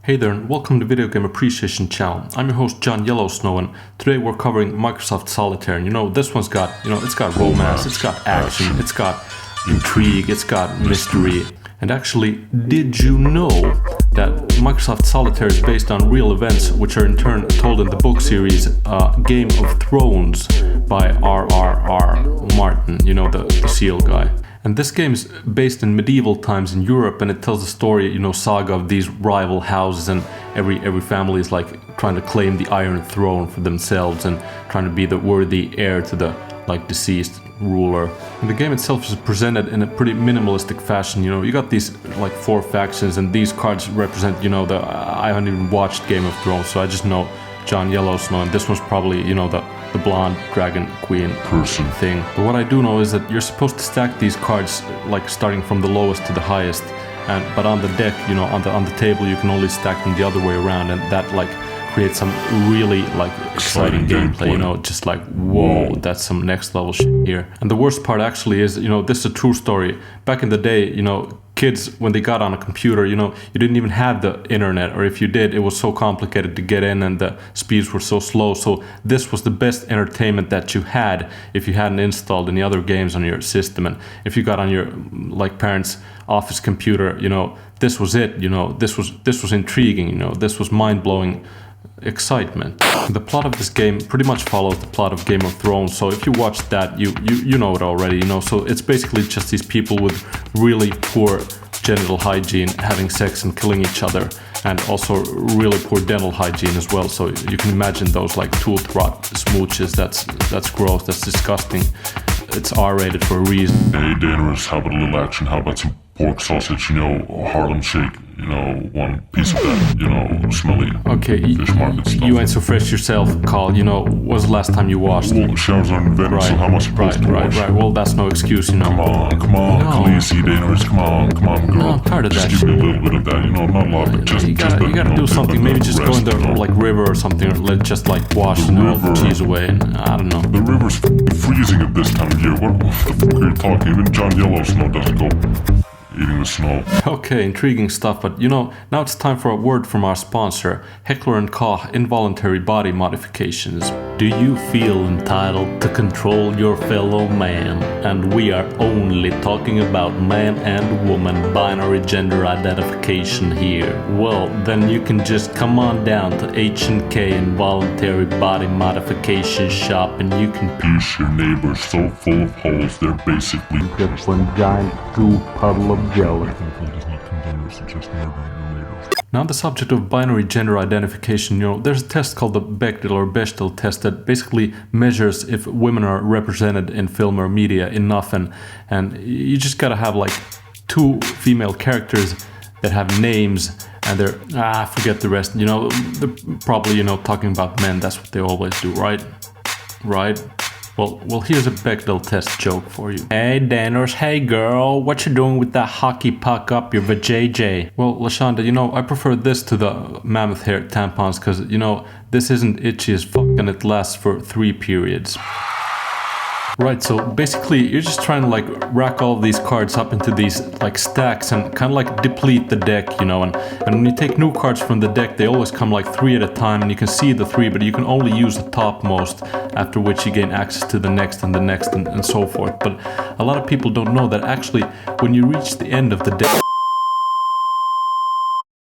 Hey there and welcome to Video Game Appreciation Channel. I'm your host John Yellowsnow and today we're covering Microsoft Solitaire. And this one's got, it's got romance, it's got action, it's got intrigue, it's got mystery. And actually, did you know that Microsoft Solitaire is based on real events, which are in turn told in the book series Game of Thrones by R.R.R. Martin, the seal guy. And this game is based in medieval times in Europe, and it tells the story, saga of these rival houses, and every family is like trying to claim the Iron Throne for themselves and trying to be the worthy heir to the deceased ruler. And the game itself is presented in a pretty minimalistic fashion. You got these four factions, and these cards represent, I haven't even watched Game of Thrones, so I just know John Yellowsnow, and this one's probably, the blonde dragon queen person thing. But what I do know is that you're supposed to stack these cards starting from the lowest to the highest, but on the deck, on the table, you can only stack them the other way around, and that creates some really exciting gameplay. Just whoa, that's some next level shit here. And the worst part actually is, this is a true story. Back in the day, kids, when they got on a computer, you didn't even have the internet, or if you did, it was so complicated to get in and the speeds were so slow. So this was the best entertainment that you had if you hadn't installed any other games on your system. And if you got on your parents' office computer, this was it. This was intriguing. This was mind-blowing excitement. The plot of this game pretty much follows the plot of Game of Thrones, so if you watched that, you know it already, so it's basically just these people with really poor genital hygiene having sex and killing each other, and also really poor dental hygiene as well, so you can imagine those tooth rot smooches. That's gross, that's disgusting. It's R-rated for a reason. Hey Daners, how about a little action? How about some pork sausage, Harlem Shake, one piece of that, smelly fish market stuff. You ain't so fresh yourself, Carl. When's the last time you washed? Well, showers aren't invented, so how am I supposed to wash? Right. Well, that's no excuse, Come on, Khaleesi, Daners, come on, girl. No, I'm tired of that shit. Just give me a little bit of that, not a lot, but just you gotta do something. Maybe just go in the river or something, or just wash the cheese away, and I don't know. The river's freezing at this time of year. What the fuck are you talking? Even John Yellowsnow doesn't go eating the snow. Okay, intriguing stuff, but now it's time for a word from our sponsor, Heckler & Koch Involuntary Body Modifications. Do you feel entitled to control your fellow man? And we are only talking about man and woman binary gender identification here. Well, then you can just come on down to H&K Involuntary Body Modification Shop, and you can piece your neighbors so full of holes they're basically just one giant goo puddle of jelly. Now, on the subject of binary gender identification, there's a test called the Bechdel or Bechdel test that basically measures if women are represented in film or media enough, and you just gotta have two female characters that have names, and they're forget the rest. They're probably talking about men. That's what they always do, right? Well, here's a Bechdel test joke for you. Hey, Danners, hey girl, what you doing with that hockey puck up your vajayjay? Well, LaShonda, I prefer this to the mammoth hair tampons, because, this isn't itchy as fuck, and it lasts for 3 periods. Right, so basically you're just trying to rack all of these cards up into these stacks and kind of deplete the deck, and when you take new cards from the deck, they always come 3 at a time, and you can see the 3, but you can only use the topmost, after which you gain access to the next and the next and so forth. But a lot of people don't know that actually when you reach the end of the deck,